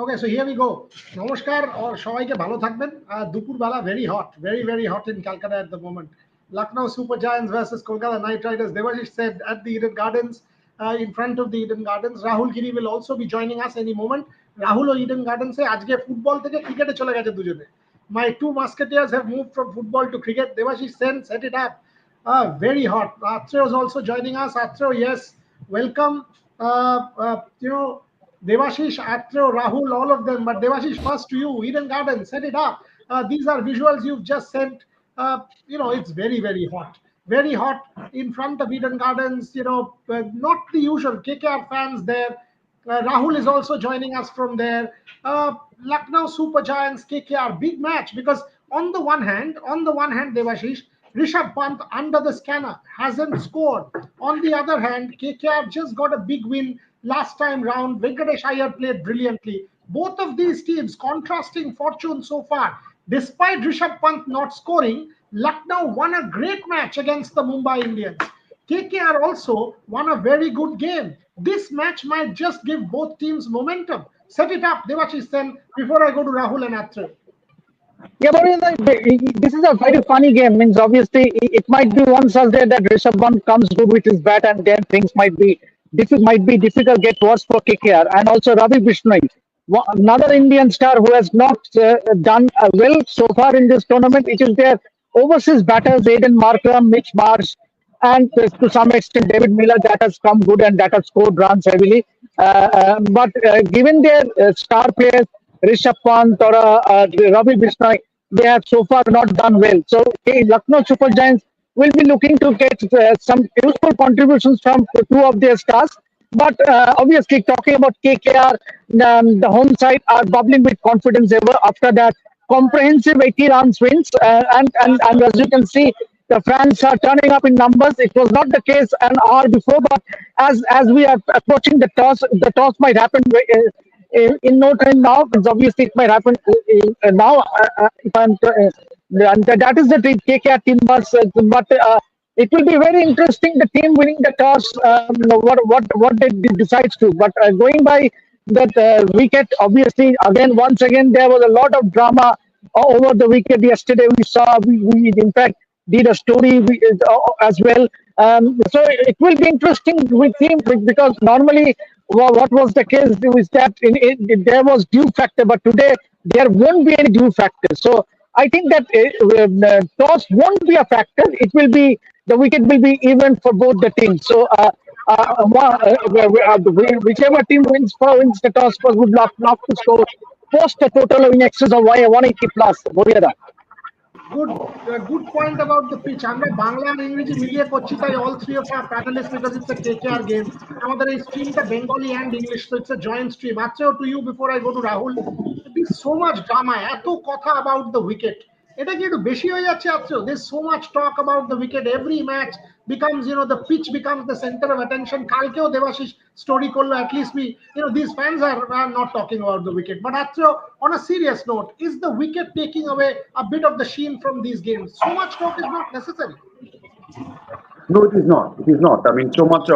Okay, so here we go. নমস্কার और সবাইকে ভালো থাকবেন। দুপুরবেলা very hot, very hot in Calcutta at the moment. Lucknow Super Giants versus Kolkata Knight Riders. Devashish said at the Eden Gardens, in front of the Eden Gardens. Rahul Giri will also be joining us any moment. Rahul O Eden Gardens এ আজকে football থেকে ক্রিকেটে চলে গেছে দুজনে। My two musketeers have moved from football to cricket. Devashish Sen set it up. Very hot. Atreo is also joining us. Atreo, yes, welcome. You know, Devashish, Atreo, Rahul, all of them. But Devashish, first to you, Eden Garden, set it up. These are visuals you've just sent. It's very hot. Very hot in front of Eden Gardens. Not the usual KKR fans there. Rahul is also joining us from there. Lucknow Super Giants, KKR, big match because on the one hand, Devashish, Rishabh Pant under the scanner hasn't scored. On the other hand, KKR just got a big win last time round. Venkatesh Iyer played brilliantly. Both of these teams contrasting fortune so far. Despite Rishabh Pant not scoring, Lucknow won a great match against the Mumbai Indians. KKR also won a very good game. This match might just give both teams momentum. Set it up, Devashish Sen, before I go to Rahul and Atreo. Yeah, but this is a very funny game. Means obviously it might be one such day that Rishabh Pant comes good with his bat, and then things might be difficult, get worse for KKR, and also Ravi Bishnoi, another Indian star who has not done well so far in this tournament. It is their overseas batters, Aiden Markram, Mitch Marsh, and to some extent David Miller that has come good and that has scored runs heavily. But given their star players, Rishabh Pant or Ravi Bishnoi, they have so far not done well. So Lucknow Super Giants will be looking to get some useful contributions from two of their stars. But obviously, talking about KKR, the home side are bubbling with confidence ever after that comprehensive 80 runs wins. And as you can see, the fans are turning up in numbers. It was not the case an hour before, but as we are approaching the toss might happen in no time now. Because obviously, it might happen now. And that is the KKR team. But it will be very interesting. The team winning the toss, what they decides to. But going by that wicket, obviously, once again, there was a lot of drama over the wicket yesterday. We in fact did a story as well. So it will be interesting with him because normally what was the case is that there was due factor, but today there won't be any due factor. So I think that toss won't be a factor. It will be the wicket will be even for both the teams. So whichever team wins the toss first would not to score post a total of in excess of 180 plus. Good point about the pitch. আমরা বাংলা আর ইংরেজি মিলিয়ে করছি তাই all three of our panelists because it's a KKR game. আমাদের এই স্ট্রিমটা Bengali and English, so it's a joint stream. Atreo, to you before I go to Rahul. There's so much drama, এত কথা about the wicket. এটা কি একটু বেশি হয়ে যাচ্ছে Atreo? There's so much talk about the wicket. Every match becomes, the pitch becomes the center of attention. কালকেও Debashis story করলো, at least these fans are not talking about the wicket. But Atreo, on a serious note, is the wicket taking away a bit of the sheen from these games? So much talk is not necessary. No, it is not. It is not. I mean, so much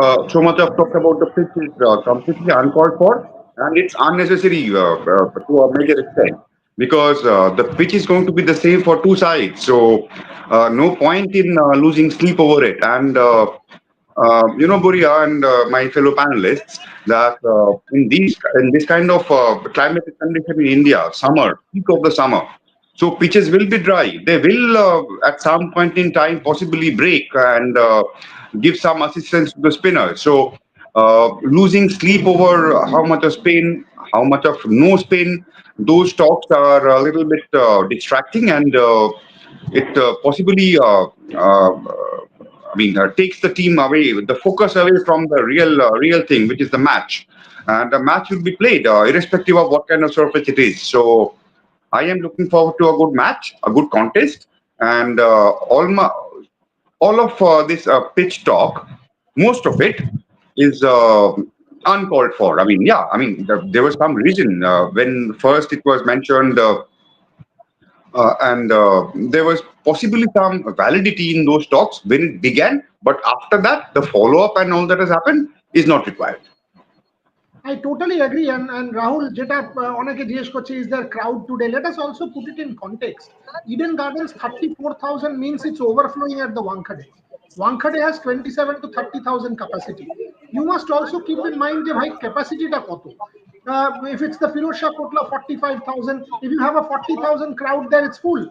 of talk about the pitch is completely uncalled for, and it's unnecessary to a major extent because the pitch is going to be the same for two sides. So no point in losing sleep over it. And Buria and my fellow panelists, that in this kind of climatic condition in India, summer, peak of the summer, so pitches will be dry. They will at some point in time possibly break and give some assistance to the spinner. So losing sleep over how much of spin, how much of no spin, those talks are a little bit distracting, and it possibly takes the team away, the focus away from the real thing, which is the match. And the match will be played irrespective of what kind of surface it is. So I am looking forward to a good match, a good contest, and all of this pitch talk, most of it is uncalled for. There was some reason when first it was mentioned, and there was possibly some validity in those talks when it began, but after that, the follow-up and all that has happened is not required. I totally agree. And Rahul, যেটা অনেকে জিজ্ঞেস করছে, is there crowd today? Let us also put it in context. Eden Gardens 34,000 means it's overflowing at the Wankhede. Wankhede has 27 to 30,000 capacity. You must also keep in mind যে ভাই ক্যাপাসিটিটা কত। If it's the Firozshah Kotla 45,000, if you have a 40,000 crowd there, it's full.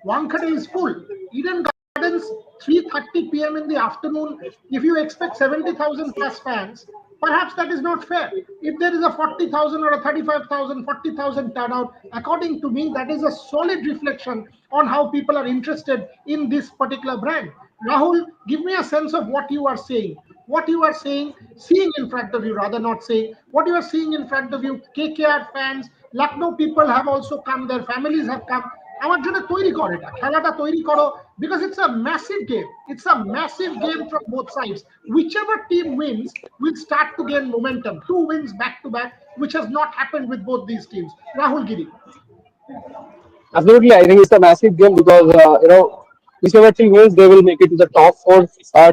Wankhede is full. Eden Gardens 3:30 p.m. in the afternoon. If you expect 70,000 plus fans, perhaps that is not fair. If there is a 40,000 or a 35,000, 40,000 turnout, according to me, that is a solid reflection on how people are interested in this particular brand. Rahul, give me a sense of what you are saying. What you are saying, seeing in front of you, rather not saying, what you are seeing in front of you, KKR fans, Lucknow people have also come, their families have come. আমার জন্য তৈরি করো এটা, খেলাটা তৈরি করো, because it's a massive game. It's a massive game from both sides. Whichever team wins will start to gain momentum. Two wins back to back, which has not happened with both these teams. Rahul Giri. Absolutely, I think it's a massive game because whichever team wins, they will make it to the top four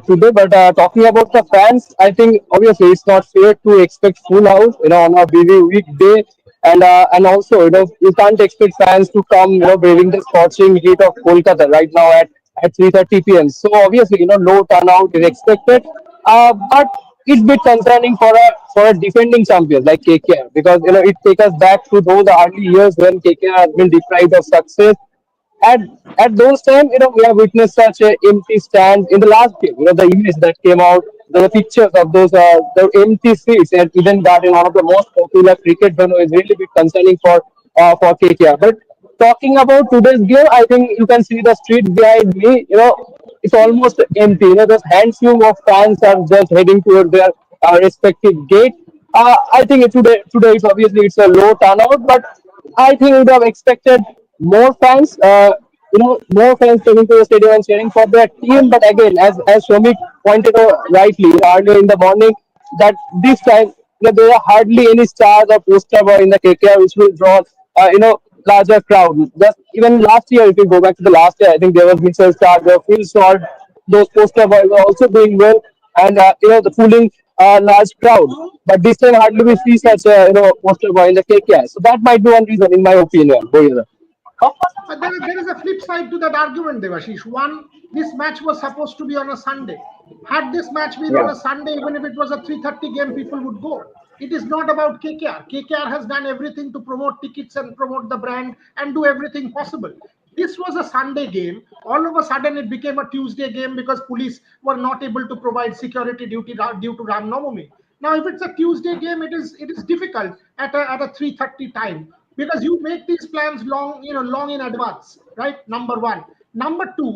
today. But talking about the fans, I think obviously it's not fair to expect full house, on a busy weekday, and also you can't expect fans to come, braving the scorching heat of Kolkata right now at 3:30 p.m. So obviously, low turnout is expected, but it's a bit concerning for a defending champion like KKR because it takes us back to those early years when KKR has been deprived of success. At at those times, we have witnessed such a empty stands in the last game. The image that came out, the pictures of those the empty seats at Eden Garden, one of the most popular cricket venue, is really bit concerning for KKR. But talking about today's game, I think you can see the street behind me. It's almost empty. Just handful of fans are just heading towards their respective gate. I think today it's obviously it's a low turnout, but I think we would have expected more fans. More fans coming to the stadium and cheering for their team. But again, as Shomik pointed out rightly earlier in the morning, that this time there are hardly any stars or poster boy in the KKR which will draw larger crowd. Just even last year, if you go back to the last year, I think there was Mitchell Stark, there was Phil Salt, those poster boys were also doing well, and the fooling large crowd. But this time hardly we see such a poster boy in the KKR. So that might be one reason, in my opinion. Boyera. But there is a flip side to that argument, Devashish. One, this match was supposed to be on a Sunday. Had this match been on Yeah. a Sunday, even if it was a 3:30 game, people would go. It is not about KKR. KKR has done everything to promote tickets and promote the brand and do everything possible. This was a Sunday game. All of a sudden, it became a Tuesday game because police were not able to provide security duty due to Ram Navami. Now, if it's a Tuesday game, it is difficult at a 3:30 time because you make these plans long in advance, right? Number one. Number two,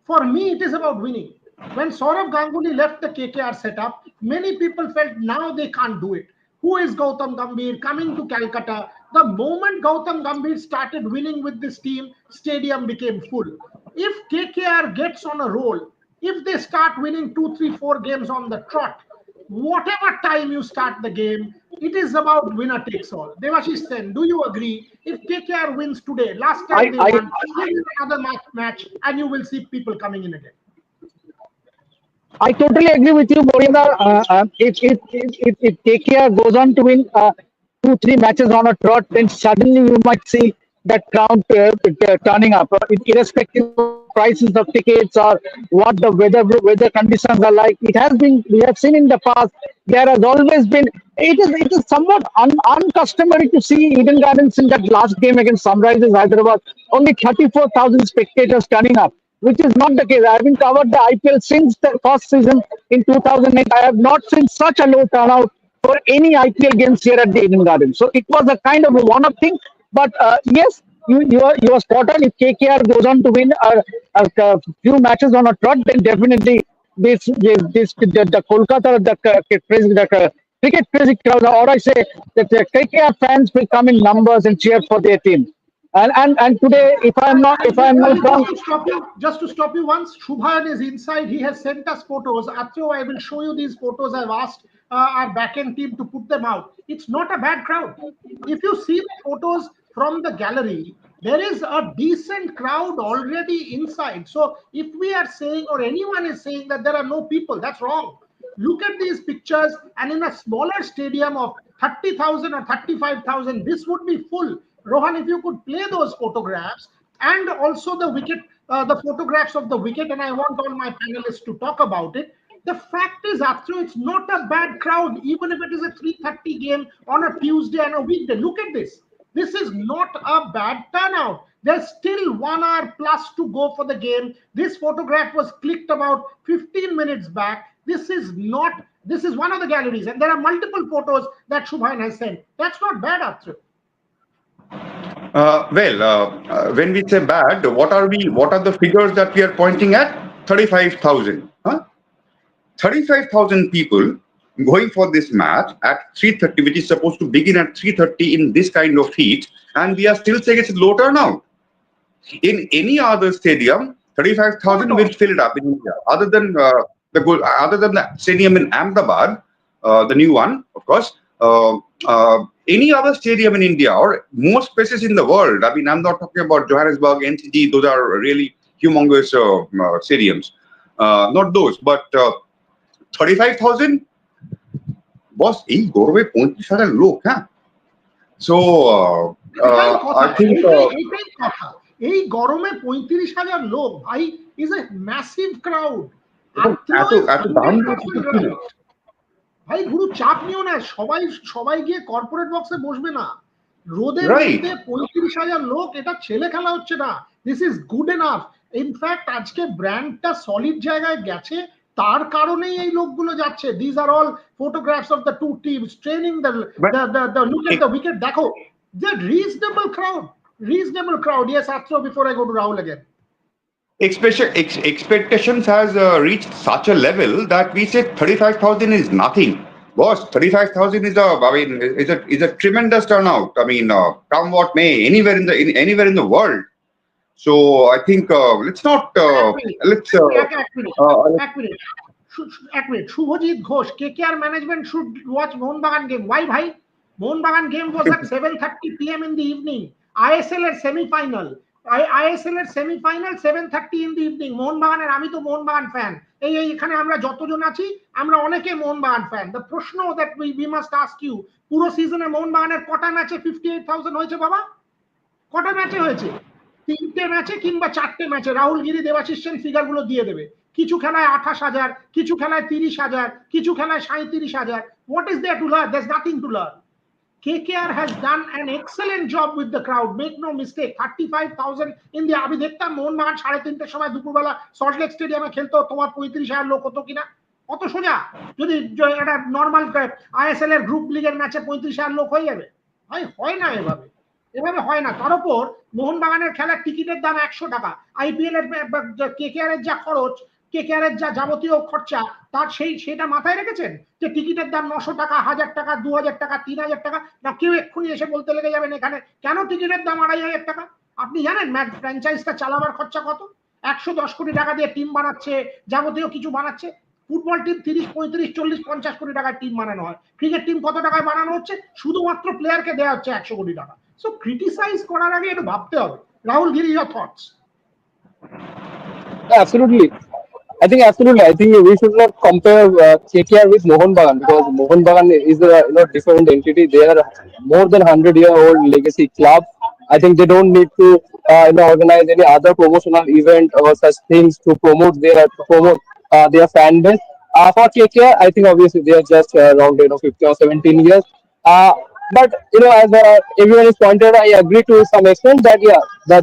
for me, it is about winning. When Saurav Ganguly left the KKR setup, many people felt now they can't do it. Who is Gautam Gambhir coming to Calcutta? The moment Gautam Gambhir started winning with this team, stadium became full. If KKR gets on a roll, if they start winning 2, 3, 4 games on the trot, whatever time you start the game, it is about winner takes all. Devashish Sen, do you agree? If KKR wins today, last time they I won, they win another match, and you will see people coming in again. I totally agree with you, Borinda. If KKR goes on to win two, three matches on a trot, then suddenly you might see that crowd turning up, irrespective of the prices of tickets or what the weather conditions are like. It has been we have seen in the past. There has always been. It is somewhat uncustomary to see Eden Gardens in that last game against Sunrisers Hyderabad. Only 34,000 spectators turning up, which is not the case. I haven't covered the IPL since the first season in 2008. I have not seen such a low turnout for any IPL games here at the Eden Garden. So it was a kind of a one-up thing. But yes, you are spot on. If KKR goes on to win a few matches on a trot, then definitely the Kolkata the cricket crazy crowd, or I say that the KKR fans will come in numbers and cheer for their team. And today, if I'm not wrong, Just to stop you once, Shubhan is inside. He has sent us photos. Atro, I will show you these photos. I've asked our backend team to put them out. It's not a bad crowd. If you see the photos from the gallery, there is a decent crowd already inside. So if we are saying, or anyone is saying that there are no people, that's wrong. Look at these pictures, and in a smaller stadium of 30,000 or 35,000, this would be full. Rohan, if you could play those photographs and also the wicket, the photographs of the wicket, and I want all my panelists to talk about it. The fact is, after it's not a bad crowd, even if it is a 3:30 game on a Tuesday and a weekday. Look at this. This is not a bad turnout. There's still 1 hour plus to go for the game. This photograph was clicked about 15 minutes back. This is not, this is one of the galleries, and there are multiple photos that Shubhan has sent. That's not bad, Arthur. When we say bad, what are we? What are the figures that we are pointing at? 35,000. Huh? 35,000 people going for this match at 3:30, which is supposed to begin at 3:30 in this kind of heat, and we are still saying it's low turnout. In any other stadium, 35,000 will fill it up in India. Other than the stadium in Ahmedabad, the new one, of course. Any other stadium in India or most places in the world. I mean, I'm not talking about Johannesburg, NCG. Those are really humongous stadiums. Not those, but 35,000. Boss, এই গরমে 35,000 লোক, হ্যাঁ? So I think এই গরমে 35,000 লোক ভাই is a massive crowd. ভাই গুরু চাপ নিও না, সবাই গিয়ে কর্পোরেট বক্সে বসবে না। রোদের মধ্যে 35,000 লোক, এটা ছেলে খেলা হচ্ছে না। This is good enough. In fact আজকে ব্র্যান্ডটা সলিড জায়গায় গেছে, তার কারণেই এই লোকগুলো যাচ্ছে। This are all photographs of the two teams training, the look at the wicket. দেখো, the reasonable crowd. Yes, Atro, before I go to Rahul again. Expectations has reached such a level that we say 35,000 is nothing. Boss, 35,000 is a tremendous turnout. I mean, come what may, anywhere in the world. So I think let's not let's. এক minute. Shubhajit Ghosh, KKR management should watch Mohun Bagan game. Why, bhai? Mohun Bagan game was at 7:30 p.m. in the evening. ISL at semi-final. 7:30 in the evening. মোহন বাগানের, আমি তো মোহন Bagan fan. এখানে আমরা যতজন আছি আমরা অনেকে মোহন বাগান ফ্যান। দ্য প্রশ্ন that we must ask you, পুরো সিজনে মোহন বাগানের কটা ম্যাচে 58,000 হয়েছে বাবা? কটা ম্যাচে হয়েছে? 3টে ম্যাচে কিংবা 4টে ম্যাচে। রাহুল গিরি, দেবাশিস সেন ফিগারগুলো দিয়ে দেবে। কিছু খেলায় 28,000, কিছু খেলায় 30,000, কিছু খেলায় 37,000। What is there to learn? There's nothing to learn. KKR has done an excellent job with the crowd. Make no mistake, 35,000 in the, আমি দেখতাম মোহনবাগান 3:30 সময় দুপুরবেলা সল্টলেক স্টেডিয়ামে খেলতো, তোমার 35,000 লোক হতো কিনা? অত সোজা যদি একটা নর্মাল ISL এর গ্রুপ লিগের ম্যাচে 35,000 লোক হয়ে যাবে? ভাই হয় না, এভাবে হয় না। তার উপর মোহনবাগানের খেলার টিকিটের দাম 100 টাকা। IPL এর KKR এর যা খরচ, KKR এর যা যাবতীয় খরচা, তার সেটা মাথায় রেখেছেন যে টিকিটের দাম 900 টাকা, 1000 টাকা, 2000 টাকা, 3000 টাকা? না, কেউ এক্ষুনি এসে বলতে লেগে যাবেন এখানে কেন টিকিটের দাম 2,500 টাকা? আপনি জানেন ম্যাচ ফ্র্যাঞ্চাইজটা চালাবার খরচা কত? 110 কোটি টাকা দিয়ে টিম বানাচ্ছে, যাবতীয় কিছু বানাচ্ছে। ফুটবল টিম 30, 35, 40, 50 কোটি টাকার টিম বানানো হয়। ক্রিকেট টিম কত টাকায় বানানো হচ্ছে? শুধুমাত্র প্লেয়ারকে দেওয়া হচ্ছে 100 কোটি টাকা। সো ক্রিটিসাইজ করার আগে একটু ভাবতে হবে। রাহুল গিরি, your thoughts? Absolutely. I think we should not compare KKR with Mohun Bagan, because Mohun Bagan is a different entity. They are more than 100-year-old legacy club. I think they don't need to organize any other promotional event or such things to promote their fan base. For KKR, I think obviously they are just around 15 or 17 years. But as everyone is pointed out, I agree to some extent that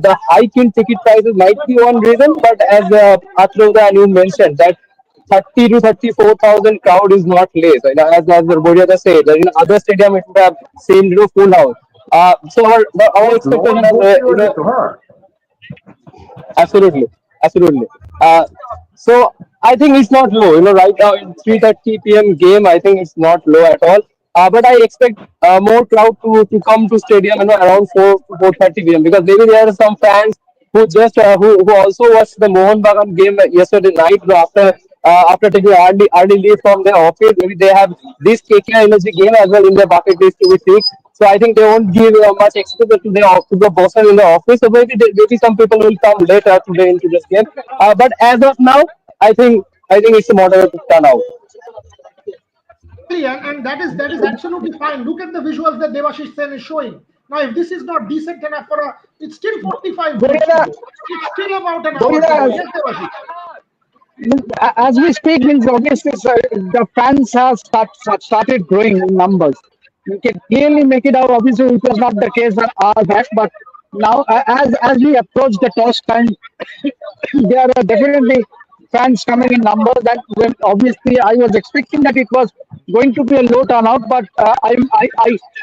the hike in ticket prices might be one reason. But as Atroda and you mentioned, that 30 to 34,000 crowd is not less. As Boria just said, that in other stadium it would have seemed full house. So our expectation is absolutely. So I think it's not low. Right now in 3:30 p.m. game, I think it's not low at all. But I expect more crowd to come to stadium around 4 to 4:30 p.m. because maybe there are some fans who just who also watched the Mohun Bagan game yesterday night after taking early leave from their office. Maybe they have this KKR LSG game as well in their bucket list to be ticked. So I think they won't give much exposure to the bosses in the office. So maybe some people will come later today into this game. But as of now, I think it's a moderate turnout. And that is absolutely fine. Look at the visuals that Devashish Sen is showing. Now, if this is not decent enough for a, it's still 45 minutes to Borina, go. It's still about an hour to go. Borina, Yes, Devashish. as we speak, means obviously the fans have started growing in numbers. You can clearly make it out. Obviously, it was not the case an hour back, but now as we approach the toss time, there are definitely fans coming in numbers. And when obviously I was expecting that it was going to be a low turnout, but I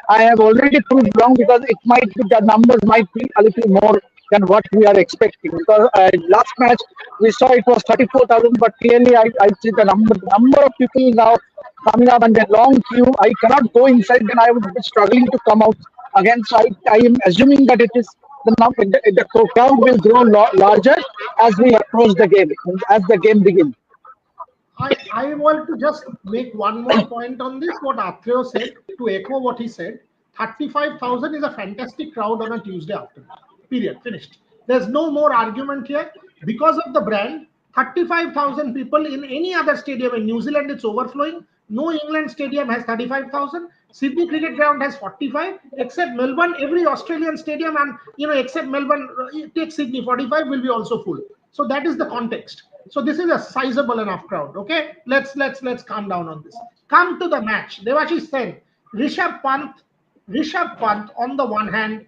have already proved wrong because it might be the numbers might be a little more than what we are expecting. Because last match we saw it was 34,000, but clearly I see the number of people now coming up and the long queue. I cannot go inside, then I would be struggling to come out again. So I am assuming that it is the crowd will grow larger as we approach the game, as the game begins. I want to just make one more point on this. What Atreo said, to echo what he said, 35,000 is a fantastic crowd on a Tuesday afternoon. Period. Finished. There's no more argument here. Because of the brand, 35,000 people in any other stadium in New Zealand, it's overflowing. No England stadium has 35,000. Sydney Cricket Ground has 45. Except Melbourne, every Australian stadium and except Melbourne, take Sydney, 45 will be also full. So that is the context. So this is a sizable enough crowd. Okay, let's calm down on this. Come to the match. Devashish said Rishabh Pant on the one hand,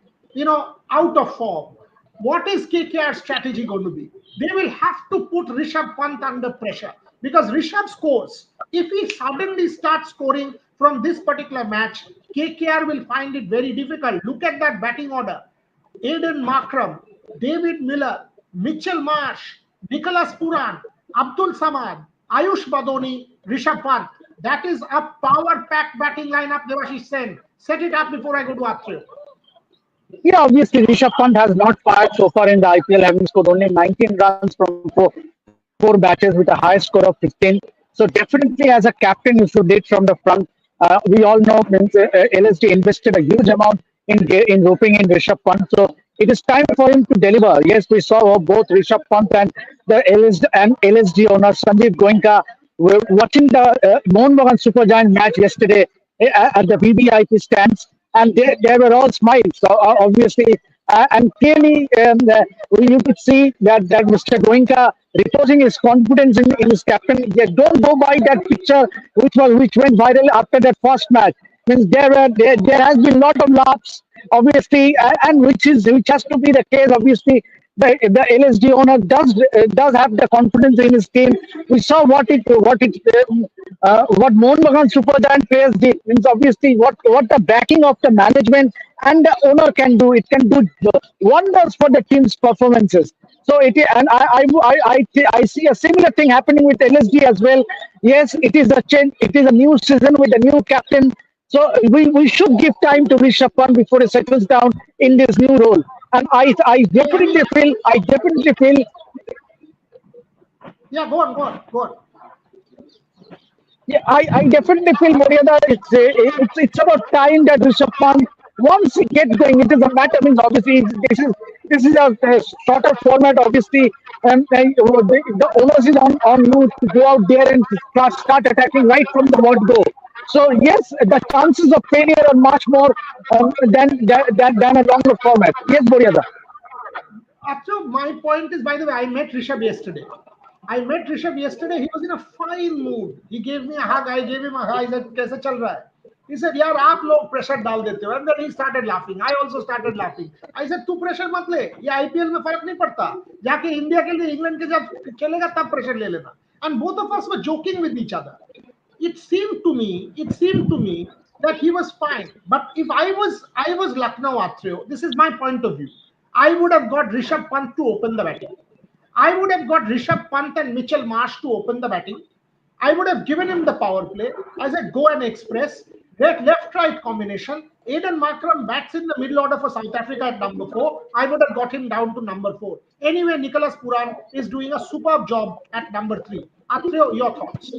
out of form. What is KKR strategy going to be? They will have to put Rishabh Pant under pressure because Rishabh scores. If he suddenly starts scoring from this particular match, KKR will find it very difficult. Look at that batting order. Aiden Markram, David Miller, Mitchell Marsh, Nicholas Puran, Abdul Samad, Ayush Badoni, Rishabh Pant. That is a power-packed batting lineup, Devashish Sen. Set it up before I go to Atreo. Yeah, obviously Rishabh Pant has not fired so far in the IPL, having scored only 19 runs from four batches with a high score of 15. So definitely, as a captain, you should lead from the front. We all know means, LSG invested a huge amount in roping in Rishabh Pant. So it is time for him to deliver. Yes, we saw both Rishabh Pant and the LSG owner Sandeep Goenka were watching the Mohun Bagan Super Giant match yesterday at the VVIP stands, and they were all smiles. So obviously, and clearly, you could see that Mr. Goenka reposing his confidence in his captain. Yes, don't go by that picture which went viral after that first match. Means there has been a lot of laughs, obviously, and which has to be the case. Obviously, the LSD owner does have the confidence in his team. We saw what Mohun Bagan Super Giant players did. Means obviously what the backing of the management and the owner can do. It can do wonders for the team's performances. So and I see a similar thing happening with LSD as well. Yes, it is a change. It is a new season with a new captain. So we should give time to Rishabh Pant before he settles down in this new role. And I definitely feel Yeah, go on. yeah, I definitely feel Moriada. It's about time that Rishabh Pant once he gets going. It is a matter. Means obviously this is a shorter format. Obviously, the onus is on you to go out there and start attacking right from the word go. So yes, the chances of failure are much more than a longer format. Yes, Moriada. So my point is, by the way, I met Rishabh yesterday. He was in a fine mood. He gave me a hug. I gave him a hug. I said, "Kaisa chal raha hai?" He said, "Yaar, aap log pressure dal dete ho." And then he started laughing. I also started laughing. I said, "तू pressure मत ले. ये IPL में फर्क नहीं पड़ता. जाके India के लिए इंग्लैंड के जब खेलेगा तब pressure ले लेना." And both of us were joking with each other. It seemed to me that he was fine. But if I was Lucknow Atreo, this is my point of view. I would have got Rishabh Pant to open the batting. I would have got Rishabh Pant and Mitchell Marsh to open the batting. I would have given him the power play. I said, go and express. Great left-right combination. Aiden Markram bats in the middle order for South Africa at number 4. I would have got him down to number 4. Anyway, Nicholas Puran is doing a superb job at number 3. Atreo, your thoughts?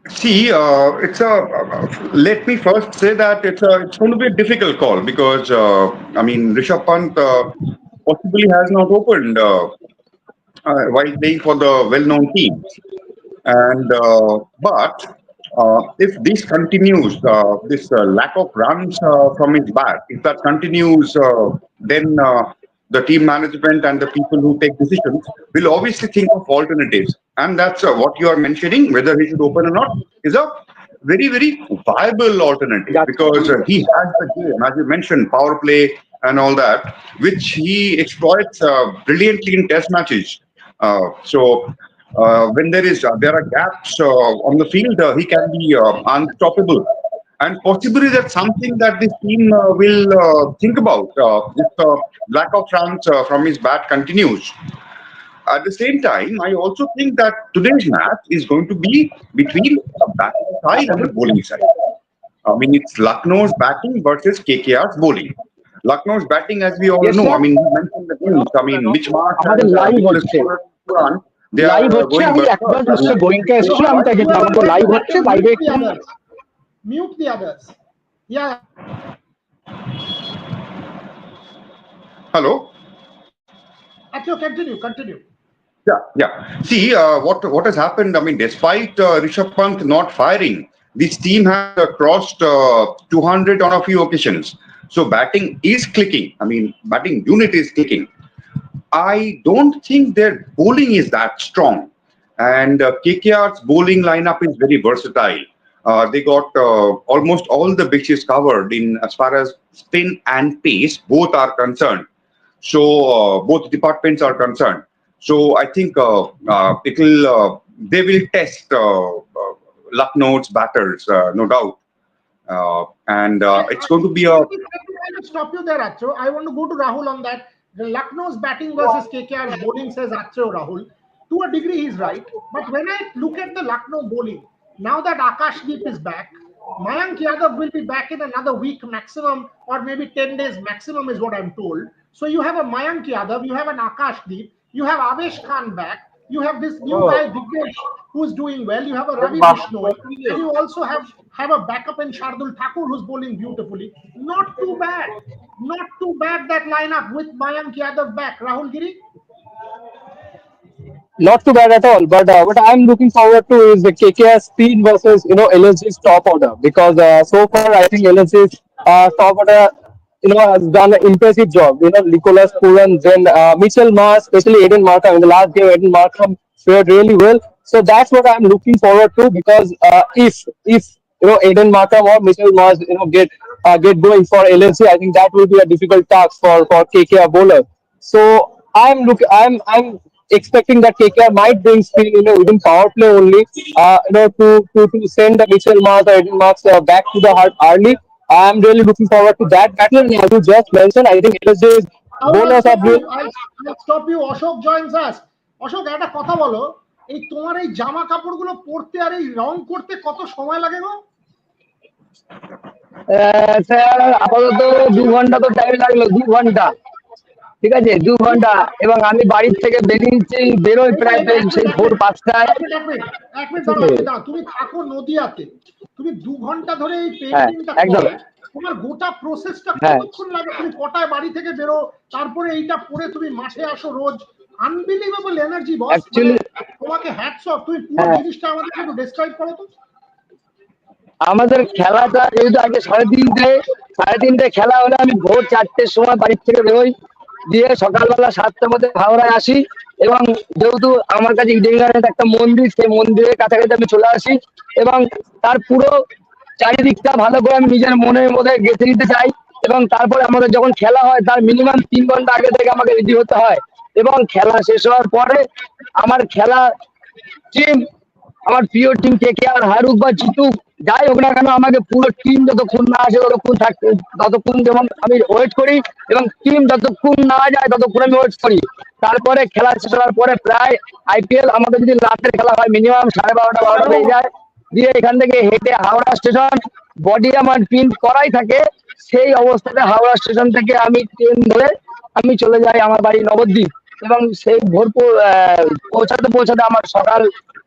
See, it's a. Let me first say that it's going to be a difficult call because I mean Rishabh Pant possibly has not opened while playing for the well-known teams. And but if this continues, this lack of runs from his bat, if that continues, then the team management and the people who take decisions will obviously think of alternatives. And that's what you are mentioning, whether he should open or not, is a very, very viable alternative That's because he has the game, as you mentioned, power play and all that, which he exploits brilliantly in test matches. When there are gaps on the field, he can be unstoppable. And possibly that's something that this team will think about if lack of runs from his bat continues. At the same time, I also think that today's match is going to be between a batting side and the bowling side. I mean, it's Lucknow's batting versus KKR's bowling. Lucknow's batting, as we all yes, know, sir. I mean, we mentioned the names. I mean, Mitch Marsh আমাদের and live Nicholas হচ্ছে, Puran, they live are হচ্ছে, going আমি একবার berserk. I mister mean, Goenka they এসেছিল, আমি Whoever, তাকে whoever জানাবো gets live হচ্ছে, distracted, লাইভে mute the একটু others. Mute the others. Yeah. hello. Achoo, continue. Yeah. See, what has happened? I mean, despite Rishabh Pant not firing, this team has crossed 200 on a few occasions. So batting is clicking. I mean, batting unit is clicking. I don't think their bowling is that strong. And KKR's bowling lineup is very versatile. They got almost all the bases covered in as far as spin and pace both are concerned. So both departments are concerned. So I think it will they will test Lucknow's batters, no doubt, and it's going to be a Let me stop you there, Achoo. I want to go to Rahul on that. The Lucknow's batting versus KKR's bowling, says Achoo Rahul. To a degree, he's right. But when I look at the Lucknow bowling, now that Akashdeep is back, Mayank Yadav will be back in another week maximum, or maybe 10 days maximum, is what I'm told. So you have a Mayank Yadav, you have an Akashdeep, you have Avesh Khan back, you have this new guy Dignesh who's doing well, you have a Ravi Bishnoi, and you also have a backup in Shardul Thakur who's bowling beautifully. Not too bad. Not too bad, that lineup with Mayank Yadav back. Rahul Giri? Not too bad at all. But what I'm looking forward to is the KKR speed versus LSG's top order, because so far I think LSG's top order has done an impressive job. Nicholas Puran, then Mitchell Marsh, especially Aiden Markham in the last game. Aiden Markham fared really well. So that's what I'm looking forward to, because if Aiden Markham or Mitchell Marsh get going for LSG, I think that will be a difficult task for KKR bowler. So I'm expecting that KKR might bring speed, within power play only, to send the Mitchell Marks or Eden Marks back to the heart early. I'm really looking forward to that battle. And as you just mentioned, I think LSJ's I'll bowlers are stop you. really. I'll stop you. Ashok joins us. Ashok, একটা কথা বলো, এই তোমার এই জামা কাপড়গুলো পরতে আর এই রং করতে কত সময় লাগে গো? স্যার আপাতত 2 ঘন্টা তো টাইম লাগলো, 2 ঘন্টা, ঠিক আছে, 2 ঘন্টা। এবং আমি বাড়ির থেকে বেরোই প্রায় সেই ভোর 5টায়। এক মিনিট দাঁড়াও, তুমি থাকো নদিয়াতে, তুমি 2 ঘন্টা ধরে এই পেন্টিংটা একদম। করো, তোমার গোটা প্রসেসটা কতক্ষণ লাগে? তুমি কটায় বাড়ি থেকে বেরো, তারপরে এইটা পরে তুমি মাঠে আসো রোজ? আনবিলিভেবল এনার্জি বস, তোমাকে হ্যাটস অফ। তুমি পুরো জিনিসটা আমাদেরকে একটু ডেসক্রাইব করো তো। আমাদের খেলাটা যেহেতু আগে 3:30 খেলা হলে আমি ভোর 4টের সময় বাড়ির থেকে বেরোই, দিয়ে সকালবেলা 7টার মধ্যে হাওড়ায় আসি। এবং যেহেতু আমার কাছে ইডেন গার্ডেন একটা মন্দির, সেই মন্দিরের কাছাকাছি আমি চলে আসি এবং তার পুরো চারিদিকটা ভালো করে আমি নিজের মনের মধ্যে গেঁথে নিতে চাই। এবং তারপরে আমাদের যখন খেলা হয় তার মিনিমাম 3 ঘন্টা আগে থেকে আমাকে রেডি হতে হয়। এবং খেলা শেষ হওয়ার পরে আমার খেলা টিম, আমার প্রিয় টিম KKR হারুক বা জিতুক, যাই হোক না কেন, আমাকে পুরো টিম যতক্ষণ না আসে ততক্ষণ যেমন আমি ওয়েট করি, এবং টিম যতক্ষণ না যায় ততক্ষণ আমি ওয়েট করি। তারপরে খেলা শেষ হওয়ার পরে প্রায় IPL আমাদের যদি রাতের খেলা হয় মিনিমাম 12:30 হয়ে যায়, দিয়ে এখান থেকে হেঁটে হাওড়া স্টেশন, বডি আমার প্রিন্ট করাই থাকে, সেই অবস্থাতে হাওড়া স্টেশন থেকে আমি ট্রেন ধরে আমি চলে যাই আমার বাড়ি নবদ্বীপ। এবং সেই পৌঁছাতে আমার সকাল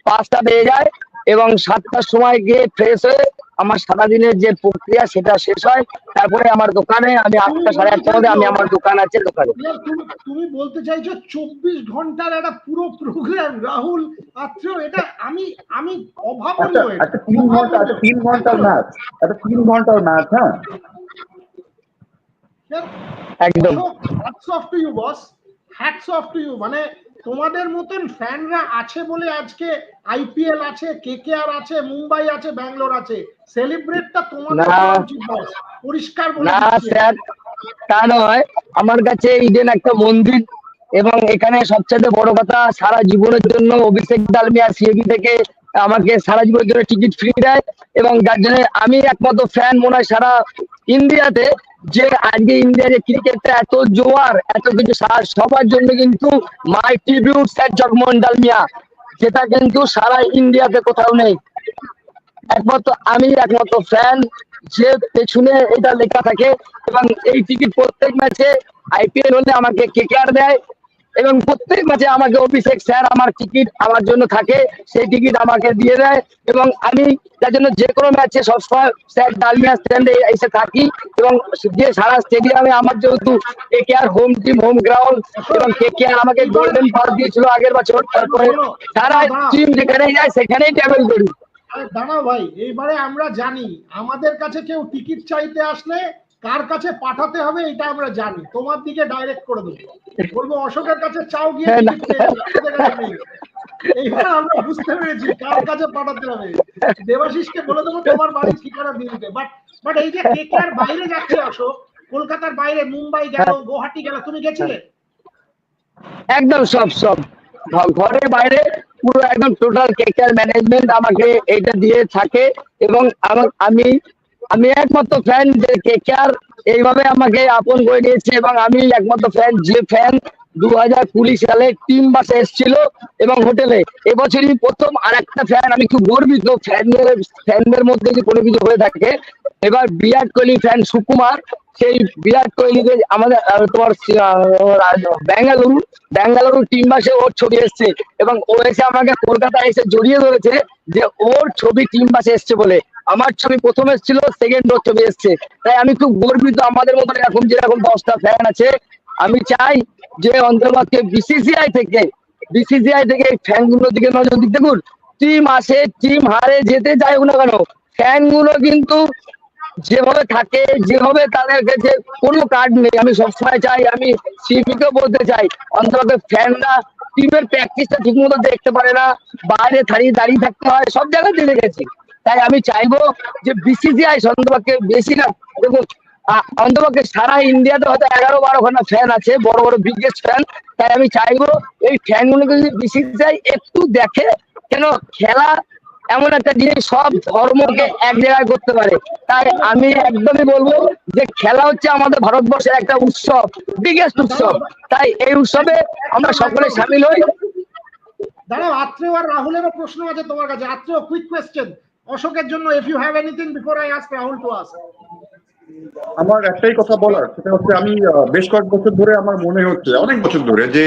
5টা বেজে যায়। এবং 7টার সময় গিয়ে ফ্রেশ হয়ে আমার সারাদিনের যে প্রক্রিয়া সেটা শেষ হয়। তারপরে আমার দোকানে আমি 8টা সাড়ে 8টার মধ্যে আমি আমার দোকান আছে দোকানে। তুমি বলতে চাইছো 24 ঘন্টার একটা পুরো প্রোগ্রাম রাহুল আত্র, এটা আমি আমি অভাবনীয়। একটা 3 ঘন্টার ম্যাচ, একটা 3 ঘন্টার ম্যাচ। হ্যাঁ একদম hats off to you boss, hats off to you. মানে তোমাদের মতন ফ্যানরা আছে বলে আজকে আইপিএল আছে, কেকেআর আছে, মুম্বাই আছে, ব্যাঙ্গালোর আছে। সেলিব্রেটটা তোমাদের করা উচিত বস, পরিষ্কার বলে না দিচ্ছি। স্যার, তা নয়, আমার কাছে ইডেন একটা মন্দির, এবং এখানে সবচেয়ে বড় কথা সারা জীবনের জন্য অভিষেক ডালমিয়া সিএবি থেকে আমাকে সারা জীবনের জন্য টিকিট ফ্রি দেয়, এবং যার জন্য আমি একমাত্র ফ্যান মনে হয় সারা ইন্ডিয়াতে, যে আজকে ইন্ডিয়ার যে ক্রিকেটটা এত জোয়ার এত কিছু সবার জন্য কিন্তু মাই ট্রিবিউট স্যার জগমোহন ডালমিয়া, যেটা কিন্তু সারা ইন্ডিয়াতে কোথাও নেই। একমাত্র ফ্যান যে পেছনে এটা লেখা থাকে, এবং এই টিকিট প্রত্যেক ম্যাচে আইপিএল হলে আমাকে কেকেআর দেয়, এবং প্রত্যেক ম্যাচে আমাকে অভিষেক স্যার আমার টিকিট আমার জন্য থাকে, সেই টিকিট আমাকে দিয়ে দেয়, এবং আমি যার জন্য যে কোনো ম্যাচে সবসময় স্যার ডালমিয়া স্ট্যান্ডে এসে থাকি, এবং যে সারা স্টেডিয়ামে আমার যেহেতু KKR home team home ground, এবং কেকেআর আমাকে গোল্ডেন পাস দিয়েছিল আগের বছর, তারপরে সারা টিম যেখানেই যায় সেখানেই ট্রাভেল করি। দাঁড়াও ভাই, এইবারে আমরা জানি আমাদের কাছে কেউ টিকিট চাইতে আসলে কার কাছে পাঠাতে হবে এটা আমরা জানি, তোমার দিকে ডাইরেক্ট করে দেবো, বলবো অশোকের কাছে চাও গিয়ে টিকিট পেয়ে যাবে, আমাদের কাছে নেই। এইবার আমরা বুঝতে পেরেছি কার কাছে পাঠাতে হবে, দেবাশিসকে বলে দেবো তোমার বাড়ির ঠিকানা দিয়ে দিতে। বাট এই যে কেকেআর বাইরে যাচ্ছে অশোক, কলকাতার বাইরে মুম্বাই গেল, গুয়াহাটি গেল, তুমি গেছিলে? একদম সব ঘরের বাইরে পুরো একদম টোটাল কেকেআর ম্যানেজমেন্ট আমাকে এটা দিয়ে থাকে, এবং আমি আমি একমাত্র ফ্যান যে কেকেআর এইভাবে আমাকে আপন করে নিয়েছে, এবং আমি একমাত্র ফ্যান যে ফ্যান 2020 সালে টিম বাসে এসেছিল এবং হোটেলে। এবছরই প্রথম আর একটা ফ্যান, আমি খুব গর্বিত ফ্যানদের মধ্যে যে কোনো কিছু হয়ে থাকে। এবার বিরাট কোহলি ফ্যান সুকুমার, সেই বিরাট কোহলিকে আমাদের তোমার বেঙ্গালুরু টিম বাসে ওর ছবি এসছে, এবং ও এসে আমাকে কলকাতায় এসে জড়িয়ে ধরেছে যে ওর ছবি টিম বাসে এসছে বলে। আমার ছবি প্রথম এসেছিল, সেকেন্ড ওর ছবি এসছে, তাই আমি খুব গর্বিত। আমাদের মতন এরকম যেরকম 10টা ফ্যান আছে, আমি চাই যে অন্তর্গত বিসিসিআই থেকে ফ্যান গুলোর দিকে নজর দিতে। দেখুন, টিম আসে টিম হারে যেতে যাই না কেন, ফ্যান গুলো কিন্তু যেভাবে থাকে, যেভাবে তাদের কাছে কোনো কার্ড নেই, আমি সবসময় চাই, আমি সিপিকে বলতে চাই, অন্তত ফ্যানরা টিমের প্র্যাকটিসটা ঠিক মতো দেখতে পারে না, বাইরে দাঁড়িয়ে থাকতে হয়, সব জায়গায় দেখে গেছি। তাই আমি চাইবো যে বিসিসিআই অন্তপক্ষে বেশি না, দেখুন অন্তপক্ষে সারা ইন্ডিয়াতে হয়তো 11-12খানা ফ্যান আছে, বড় বড় বিগেস্ট ফ্যান। তাই আমি চাইবো এই ফ্যানগুলোকে যদি বিসিসিআই একটু দেখে, কেন খেলা এমন একটা জিনিস সব ধর্মকে এক জায়গায় করতে পারে। তাই আমি একদমই বলবো যে খেলা হচ্ছে আমাদের ভারতবর্ষের একটা উৎসব, বিগেস্ট উৎসব, তাই এই উৎসবে আমরা সকলে সামিল হই। দাঁড়াও, আত্রেয় আর রাহুলেরও প্রশ্ন আছে তোমার কাছে। আত্রেয়, কুইক কোয়েশ্চেন অশোকের জন্য, if you have anything before I ask Rahul to ask. আমার একটাই কথা বলার, সেটা হচ্ছে আমি বেশ কয়েক বছর ধরে আমার মনে হচ্ছে, অনেক বছর ধরে, যে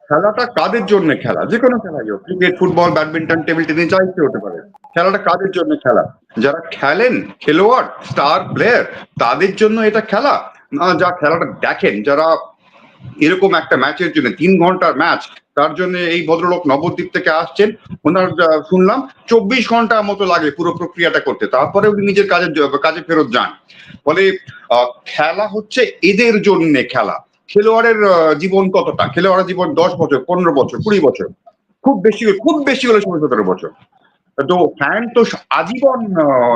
খেলাটা কাদের জন্য খেলা, যে কোনো খেলাই হোক, cricket, football, badminton, table tennis, যা ইচ্ছে হতে পারে, খেলাটা কাদের জন্য খেলা? যারা খেলেন, খেলোয়াড়, স্টার প্লেয়ার, তাদের জন্য এটা খেলা না? যা খেলাটা দেখেন, যারা এরকম একটা ম্যাচের জন্য 3 ঘন্টার ম্যাচ, তার জন্য এই ভদ্রলোক নবদ্বীপ থেকে আসছেন, ওনার শুনলাম 24 ঘন্টা মতো লাগে পুরো প্রক্রিয়াটা করতে, তারপরে উনি নিজের কাজে ফেরত যান। ফলে খেলা হচ্ছে এদের জন্য খেলা। খেলোয়াড়ের জীবন কতটা? খেলোয়াড়ের জীবন 10 বছর, 15 বছর, 20 বছর, খুব বেশি হলে 16-17 বছর। তো ফ্যান তো আজীবন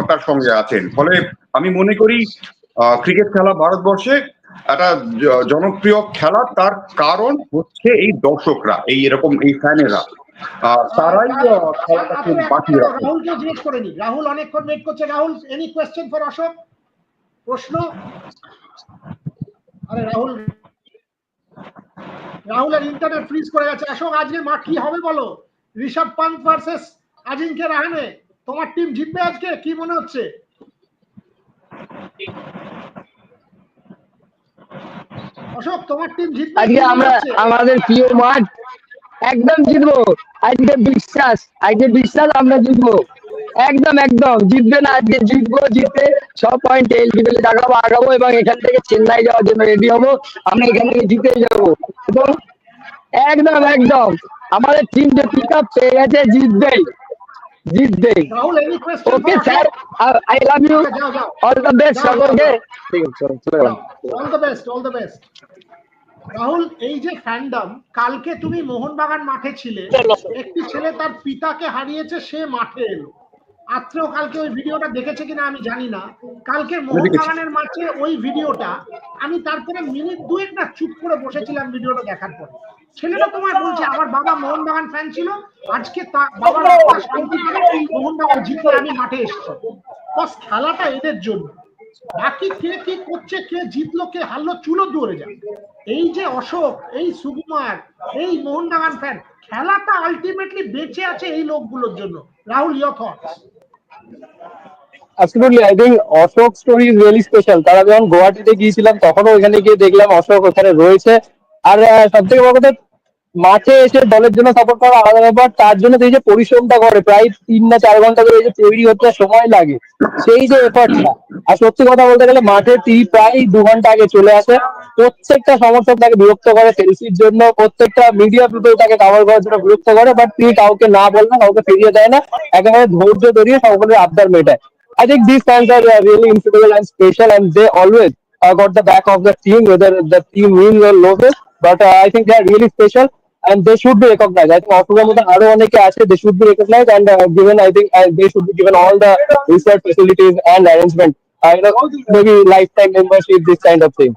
তার সঙ্গে আছেন। ফলে আমি মনে করি ক্রিকেট খেলা ভারতবর্ষে একটা জনপ্রিয় খেলা, তার কারণ হচ্ছে এই দর্শকরা, এরকম এই ফ্যানেরা, তারাই খেলাটাকে বাঁচিয়ে রাখে। রাহুলকে জিজ্ঞেস করে নি, রাহুল অনেকক্ষণ ওয়েট করছে। Rahul, any question for Ashok? প্রশ্ন? আরে রাহুলের ইন্টারনেট ফ্রিজ করে গেছে। অশোক, আজকে মা কি হবে বলো? ঋষভ পান্ত ভার্সেস আজিঙ্ক্য রাহানে, তোমার টিম জিতবে আজকে, কি মনে হচ্ছে? অশোক, তোমার টিম জিতবে? আজকে আমরা আমাদের প্রিয় মাঠ একদম জিতবো। আজকে বিশ্বাস আমরা জিতবো। একদম একদম জিতবে না, আজকে জিতবো, জিতে সব পয়েন্ট এলিজিবল আগাবো আগাবো এবং এখান থেকে চেন্নাই যাওয়ার জন্য রেডি হবো। আমরা এখান থেকে জিতে যাবো এবং একদম একদম আমাদের টিম যে পিক আপ পেয়ে গেছে, জিতবেই জিতবেই। Rahul, any question okay for sir, Ashok? I love you, Okay, যাও যাও অল দ্য বেস্ট যাও যাও সকলকে। যাও ঠিক আছে, চলে গেলাম। যাও, all the best, all the best. Rahul, এই যে ফ্যান্ডম, কালকে তুমি মোহনবাগান মাঠে ছিলে, একটি ছেলে তার পিতাকে হারিয়েছে, সে মাঠে এলো। আত্রেও কালকে ওই ভিডিওটা দেখেছে কিনা আমি জানি না। কালকে মোহনবাগানের মাঠে ওই ভিডিওটা আমি তারপরে মিনিট দুয়েক না চুপ করে বসেছিলাম ভিডিওটা দেখার পরে। ছেলেটা তোমায় বলছে আমার বাবা মোহনবাগান ফ্যান ছিল, আজকে বাবার আত্মা শান্তি পাবে, মোহনবাগান জিতলে আমি মাঠে এসেছি। বাস খেলাটা এদের জন্য, বাকি কে কি করছে, কে জিতলো কে হারলো চুলো দৌড়ে যাক। এই যে অশোক, এই সুকুমার, এই মোহনবাগান ফ্যান, খেলাটা আলটিমেটলি বেঁচে আছে এই লোকগুলোর জন্য। Rahul, your thoughts? Absolutely, I think Ashok story is really special. তারা যখন গুয়াহাটিতে গিয়েছিলাম তখনও ওখানে গিয়ে দেখলাম অশোক ওখানে রয়েছে। আর সব থেকে বড় কথা, মাঠে এসে দলের জন্য সাপোর্ট করা আলাদা ব্যাপার, তার জন্য এই যে পরিশ্রমটা করে প্রায় 3 না 4 ঘন্টা ধরে এই যে তৈরি হতে সময় লাগে, সেই যে এফার্টটা। আর সত্যি কথা বলতে গেলে মাঠে প্রায় 2 ঘন্টা আগে চলে আসে। প্রত্যেকটা সমর্থক তাকে বিরক্ত করে সেলফির জন্য, প্রত্যেকটা মিডিয়া পিপল তাকে কভার করার জন্য বিরক্ত করে, বাট তিনি কাউকে না বলে না, কাউকে ফিরিয়ে দেয় না, একেবারে ধৈর্য ধরিয়ে সকলের আবদার মেটায়। I think these fans are really incredible and special, and they always got the back of the team, whether the team wins or loses. But I think they are really special, and they should be recognized. I think অসুবিধার মধ্যে আরো অনেকে আছে, they should be recognized and given. I think they should be given all the research facilities and arrangement. Maybe lifetime membership, this kind of thing.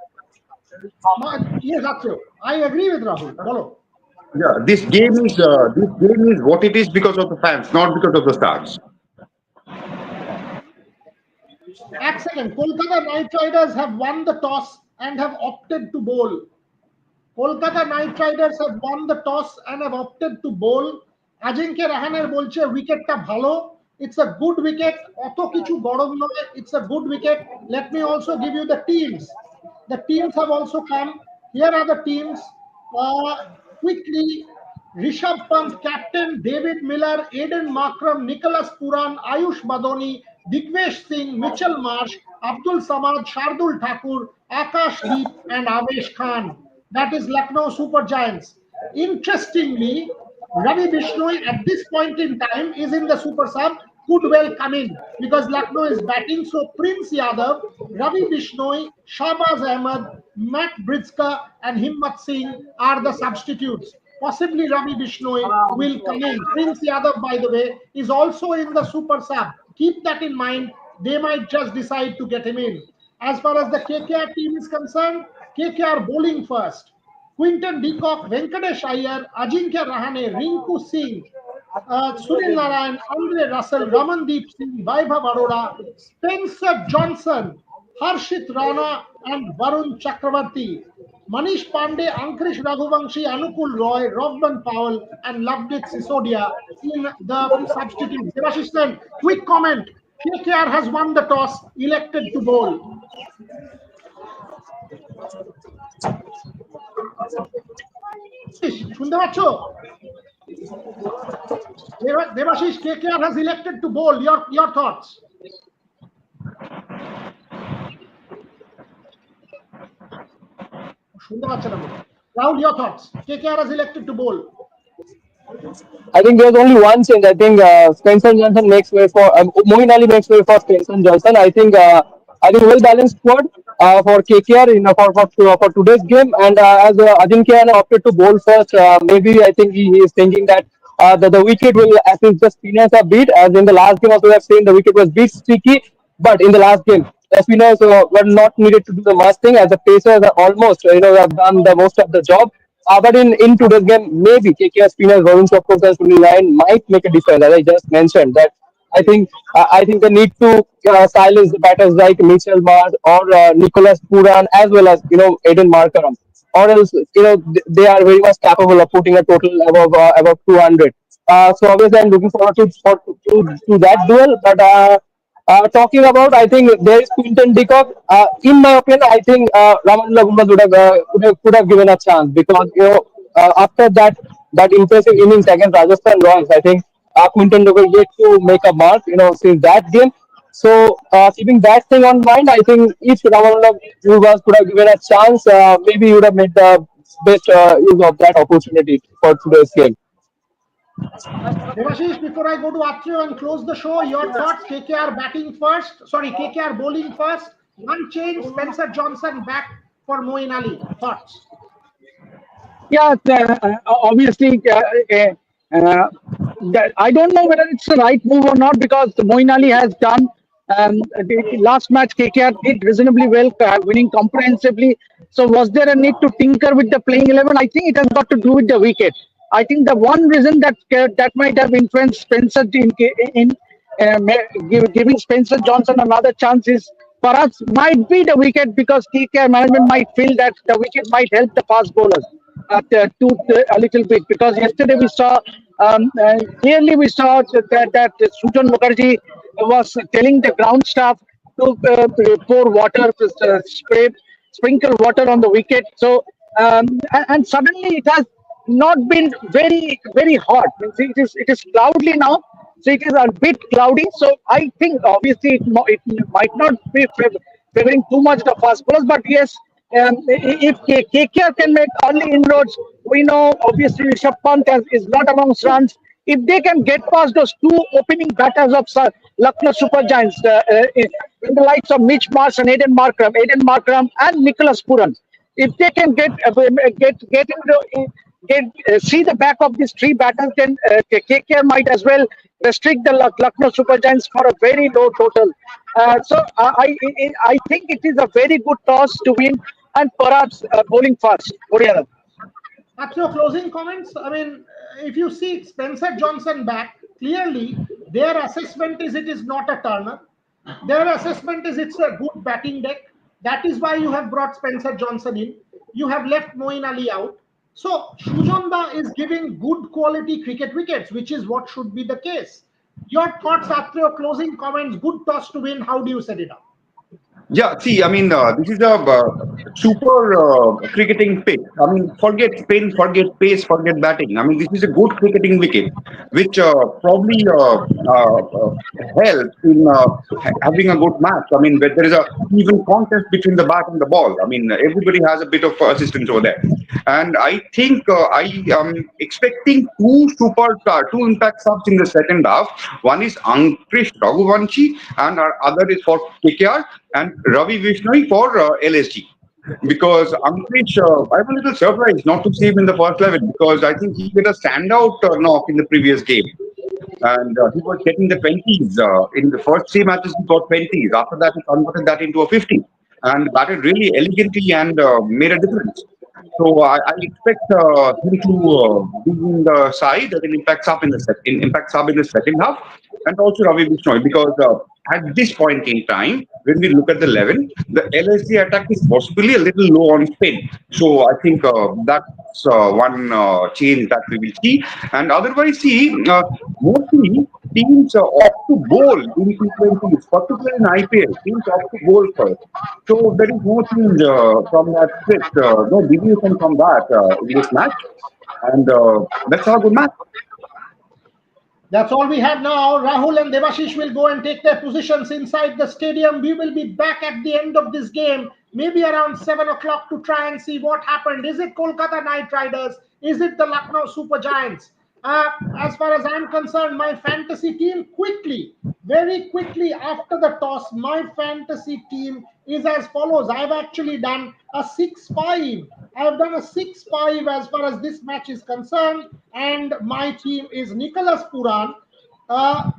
Yes, Akshay, I agree with Rahul. Bolo. Yeah, this game is what it is because of the fans, not because of the stars. এক second, Kolkata Knight Riders have won the toss and have opted to bowl. Kolkata Knight Riders have won the toss and have opted to bowl. Ajinkya Rahaner bolche wicketটা ভালো, it's a good wicket, অত কিছু গরম নয়, it's a good wicket. Let me also give you the teams. The teams have also come. Here are the teams. Quickly, Rishabh Pant, captain, David Miller, Aiden Markram, Nicholas Puran, Ayush Badoni, Digvesh Singh, Mitchell Marsh, Abdul Samad, Shardul Thakur, Akash Deep, and Avesh Khan. That is Lucknow Super Giants. Interestingly, Ravi Bishnoi at this point in time is in the Super Sub. Could well come in because Lucknow is batting. So Prince Yadav, Ravi Bishnoi, Shahbaz Ahmed, Matt Britska, and Himmat Singh are the substitutes. Possibly Ravi Bishnoi will come in. Prince Yadav, by the way, is also in the Super Sub. Keep that in mind. They might just decide to get him in. As far as the KKR team is concerned, KKR bowling first. Quinton de Kock, Venkatesh Iyer, Ajinkya Rahane, Rinku Singh, Sunil Narayan, Andre Russell, Ramandeep Singh, Vaibhav Arora, Spencer Johnson, Harshit Rana, and Varun Chakravarti. Manish Pandey, Ankrish Raghuvangshi, Anukul Roy, Robban Powell, and Lavdit Sisodia in the substitutes. Devashish Sen, quick comment. KKR has won the toss, elected to bowl. শুনতে পাচ্ছ? Devashish, KKR has elected to bowl. Your thoughts? শুনতে পাচ্ছে না। Rahul, your thoughts? KKR has elected to bowl. I think there's only one change. I think Spencer Johnson makes way for Moeen Ali makes way for Spencer Johnson. I think well balanced squad for KKR for today's game. And as Ajinkya opted to bowl first, maybe I think he is thinking that the wicket will assist the spinners a bit. As in the last game, also we have seen the wicket was bit streaky, but in the last game, the spinners were not needed to do the much thing, as the pacers are almost have done the most of the job. But in today's game, maybe KKR spinners Varun Chakravarti and Sunil Narayan might make a difference. As I just mentioned, that I think they need to silence the batters like Mitchell Marsh or Nicholas Puran, as well as Aiden Markram, or else they are very much capable of putting a total above 200. So obviously, I'm looking forward to that duel. But talking about, I think there is Quinton de Kock. In my opinion, I think Ramanullah Gumraz could have given a chance, because after that that impressive innings against Rajasthan Royals. I think Quinton de Kock yet to make a mark, since that game. So keeping that thing on mind, I think if Ramananda Yuvas could have given a chance, maybe he would have made the best use of that opportunity for today's game. Devashish, before I go to Atrio and close the show, your thoughts? KKR batting first. Sorry, KKR bowling first. One change, Spencer Johnson back for Moeen Ali. Thoughts? Yeah, obviously, uh, I don't know whether it's the right move or not because Moeen Ali has done the last match. KKR did reasonably well, winning comprehensively. So, was there a need to tinker with the playing 11? I think it has got to do with the wicket. I think the one reason that might have influenced Spencer in giving Spencer Johnson another chance is perhaps might be the wicket because KKR management might feel that the wicket might help the fast bowlers a little bit because yesterday we saw clearly we saw that Sujan Mukherjee was telling the ground staff to pour water, sprinkle water on the wicket. So and suddenly it has not been very hot. It is cloudy now, so it is a bit cloudy. So I think obviously it might not be favoring too much the fast bowlers, but yes, if KKR can make early inroads, we know obviously Rishabh Pant is not amongst runs. If they can get past those two opening batters of Lucknow Super Giants, in the likes of Mitch Marsh and Aiden Markram and Nicholas Puran, if they can get into get see the back of these three batters, then KKR might as well restrict the Lucknow Super Giants for a very low total. So I think it is a very good toss to win and perhaps bowling fast. Oriana. That's your closing comments. I mean, if you see Spencer Johnson back, clearly their assessment is it is not a turner. Their assessment is it's a good batting deck. That is why you have brought Spencer Johnson in. You have left Moeen Ali out. So Shujonda is giving good quality cricket wickets, which is what should be the case. Your thoughts after your closing comments? Good toss to win. How do you set it up? Yeah, see, I mean, this is a super cricketing pitch. I mean, forget spin, forget pace, forget batting. I mean, this is a good cricketing wicket, which probably helps in having a good match. I mean, there is a even contest between the bat and the ball. I mean, everybody has a bit of assistance over there. And I think I am expecting two impact subs in the second half. One is Ankrish Raghuvanshi, and our other is for KKR and Ravi Vishnoi for LSG. Because Ankrish, I'm a little surprised not to see him in the first 11 because I think he did a standout knock in the previous game. And he was getting the 20s. In the first three matches, he got 20s. After that, he converted that into a 50 and batted really elegantly and made a difference. So I expect him to be in the side that will impact sub in the second half, and also Ravi Bishnoi because at this point in time, when we look at the 11, the LSG attack is possibly a little low on spin. So I think that's one change that we will see, and otherwise see mostly teams opt to bowl in T20s, particularly in IPL. Teams opt to bowl first. So there is no change from that script, no deviation from that in this match. And let's have a good match. That's all we have now. Rahul and Devashish will go and take their positions inside the stadium. We will be back at the end of this game, maybe around 7 o'clock, to try and see what happened. Is it Kolkata Knight Riders? Is it the Lucknow Super Giants? As far as I'm concerned, my fantasy team very quickly after the toss, my fantasy team is as follows. I've actually done a 6-5. I've done a 6-5 as far as this match is concerned, and my team is Nicholas Puran. Uh,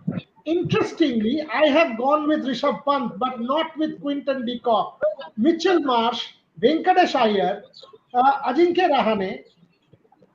Interestingly, I have gone with Rishabh Pant, but not with Quinton de Kock. Mitchell Marsh, Venkatesh Iyer, Ajinkya Rahane,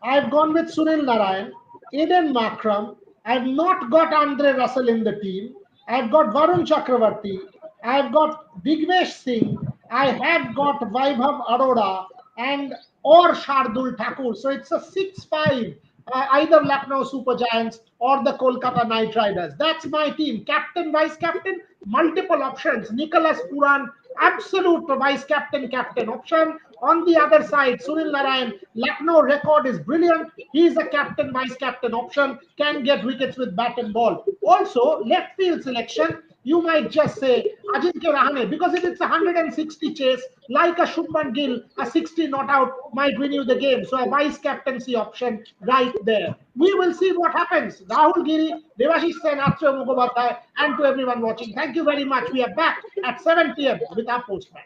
I've gone with Sunil Narayan, Aiden Markram. I've not got Andre Russell in the team. I've got Varun Chakravarti. I've got Digvesh Singh. I have got Vaibhav Arora and or Shardul Thakur. So it's a 6-5, either Lucknow Super Giants or the Kolkata Knight Riders. That's my team. Captain, vice captain, multiple options. Nicholas Puran absolute vice captain captain option. On the other side, Sunil Narayan, Lucknow record is brilliant. He is a captain vice captain option, can get wickets with bat and ball. Also, left field selection, you might just say Ajinkya Rahane, because if it's a 160 chase, like a Shubman Gill, a 60 not out might win you the game. So a vice captaincy option right there. We will see what happens. Rahul Giri, Devashish Sen, Akshay Mukhopadhyay, and to everyone watching, thank you very much. We are back at 7 p.m. with our post match.